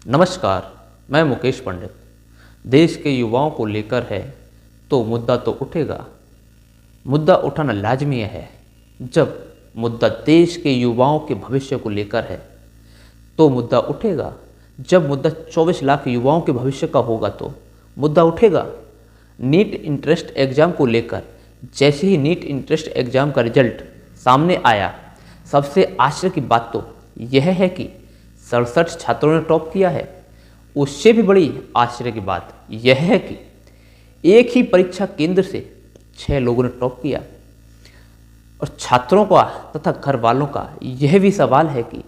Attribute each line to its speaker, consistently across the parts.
Speaker 1: नमस्कार, मैं मुकेश पंडित। देश के युवाओं को लेकर है तो मुद्दा तो उठेगा। मुद्दा उठाना लाजमी है। जब मुद्दा देश के युवाओं के भविष्य को लेकर है तो मुद्दा उठेगा। जब मुद्दा 24 लाख युवाओं के भविष्य का होगा तो मुद्दा उठेगा। नीट इंट्रेंस एग्ज़ाम को लेकर जैसे ही नीट इंट्रेंस एग्ज़ाम का रिजल्ट सामने आया, सबसे आश्चर्य की बात तो यह है कि 67 छात्रों ने टॉप किया है। उससे भी बड़ी आश्चर्य की बात यह है कि एक ही परीक्षा केंद्र से 6 लोगों ने टॉप किया। और छात्रों का तथा घर वालों का यह भी सवाल है कि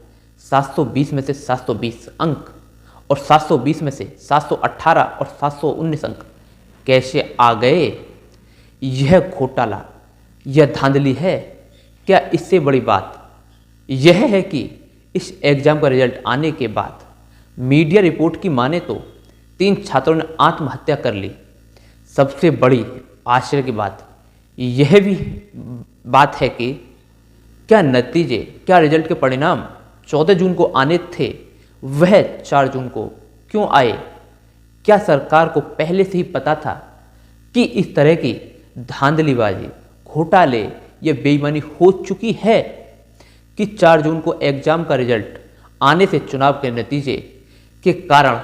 Speaker 1: 720 में से 720 अंक और 720 में से 718 और 719 अंक कैसे आ गए। यह घोटाला, यह धांधली है क्या? इससे बड़ी बात यह है कि इस एग्ज़ाम का रिजल्ट आने के बाद मीडिया रिपोर्ट की माने तो 3 छात्रों ने आत्महत्या कर ली। सबसे बड़ी आश्चर्य की बात यह भी बात है कि क्या रिजल्ट के परिणाम 14 जून को आने थे, वह 4 जून को क्यों आए? क्या सरकार को पहले से ही पता था कि इस तरह की धांधलीबाजी, घोटाले या बेईमानी हो चुकी है कि 4 जून को एग्ज़ाम का रिजल्ट आने से चुनाव के नतीजे के कारण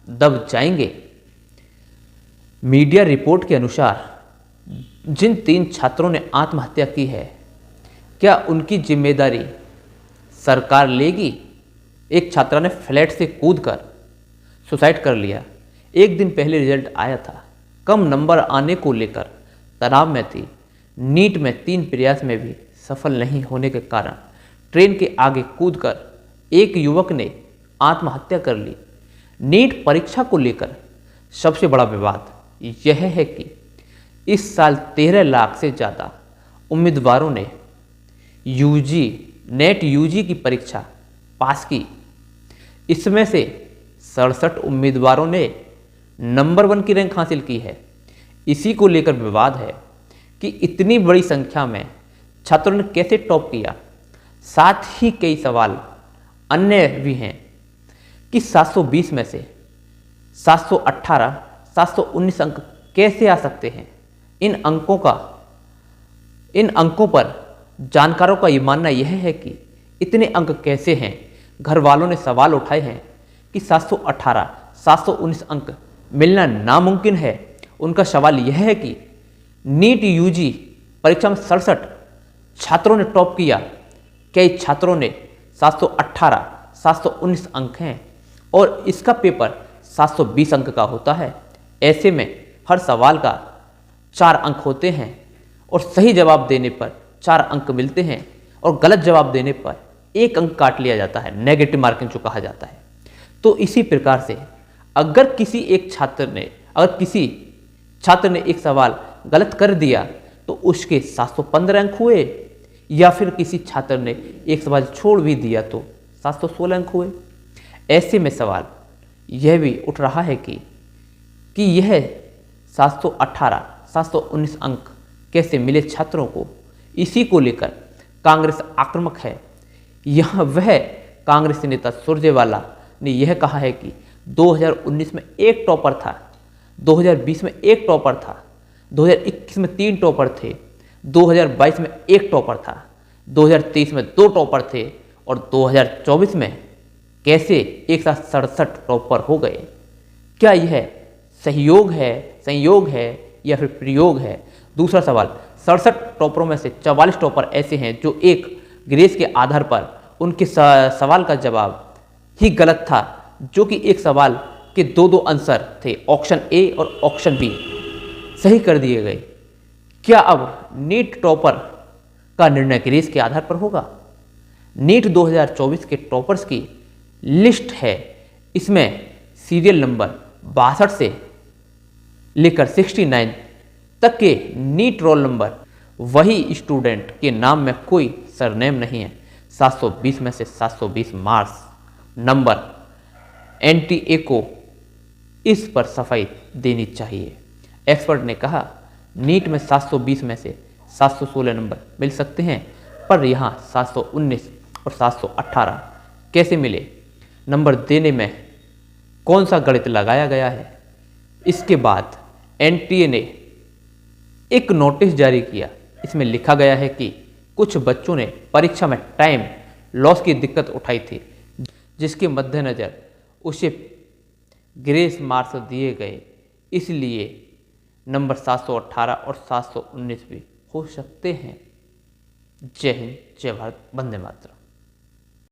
Speaker 1: दब जाएंगे? मीडिया रिपोर्ट के अनुसार जिन 3 छात्रों ने आत्महत्या की है, क्या उनकी जिम्मेदारी सरकार लेगी? एक छात्रा ने फ्लैट से कूदकर सुसाइड कर लिया। एक दिन पहले रिजल्ट आया था। कम नंबर आने को लेकर तनाव में थी। नीट में 3 प्रयास में भी सफल नहीं होने के कारण ट्रेन के आगे कूदकर एक युवक ने आत्महत्या कर ली। नीट परीक्षा को लेकर सबसे बड़ा विवाद यह है कि इस साल 13 लाख से ज़्यादा उम्मीदवारों ने नेट यूजी की परीक्षा पास की। इसमें से 67 उम्मीदवारों ने नंबर 1 की रैंक हासिल की है। इसी को लेकर विवाद है कि इतनी बड़ी संख्या में छात्रों ने कैसे टॉप किया। साथ ही कई सवाल अन्य भी हैं कि 720 में से 718, 719 अंक कैसे आ सकते हैं। इन अंकों पर जानकारों का ये मानना यह है कि इतने अंक कैसे हैं। घर वालों ने सवाल उठाए हैं कि 718, 719 अंक मिलना नामुमकिन है। उनका सवाल यह है कि नीट यूजी परीक्षा में 67 छात्रों ने टॉप किया। कई छात्रों ने 718, 719 अंक हैं और इसका पेपर 720 अंक का होता है। ऐसे में हर सवाल का 4 अंक होते हैं और सही जवाब देने पर 4 अंक मिलते हैं और गलत जवाब देने पर 1 अंक काट लिया जाता है, नेगेटिव मार्किंग जो कहा जाता है। तो इसी प्रकार से अगर किसी छात्र ने एक सवाल गलत कर दिया तो उसके 715 अंक हुए, या फिर किसी छात्र ने एक सवाल छोड़ भी दिया तो 716 अंक हुए। ऐसे में सवाल यह भी उठ रहा है कि यह 718, 719 अंक कैसे मिले छात्रों को। इसी को लेकर कांग्रेस आक्रामक है। यहाँ वह कांग्रेस नेता सुरजेवाला ने यह कहा है कि 2019 में 1 टॉपर था, 2020 में 1 टॉपर था, 2021 में 3 टॉपर थे, 2022 में 1 टॉपर था, 2023 में 2 टॉपर थे और 2024 में कैसे एक साथ 67 टॉपर हो गए। क्या यह संयोग है या फिर प्रयोग है? दूसरा सवाल, 67 टॉपरों में से 44 टॉपर ऐसे हैं जो एक ग्रेस के आधार पर उनके सवाल का जवाब ही गलत था, जो कि एक सवाल के 2 आंसर थे, ऑप्शन ए और ऑप्शन बी सही कर दिए गए। क्या अब नीट टॉपर का निर्णय ग्रेस के आधार पर होगा? नीट 2024 के टॉपर्स की लिस्ट है। इसमें सीरियल नंबर 62 से लेकर 69 तक के नीट रोल नंबर, वही स्टूडेंट के नाम में कोई सरनेम नहीं है। 720 में से 720 मार्क्स नंबर एनटीए को इस पर सफाई देनी चाहिए। एक्सपर्ट ने कहा नीट में 720 में से 716 नंबर मिल सकते हैं, पर यहाँ 719 और 718 कैसे मिले? नंबर देने में कौन सा गणित लगाया गया है। इसके बाद एनटीए ने एक नोटिस जारी किया। इसमें लिखा गया है कि कुछ बच्चों ने परीक्षा में टाइम लॉस की दिक्कत उठाई थी, जिसके मद्देनज़र उसे ग्रेस मार्क्स दिए गए। इसलिए नंबर 718 और 719 भी हो सकते हैं। जय हिंद, जय भारत, वंदे मातरम।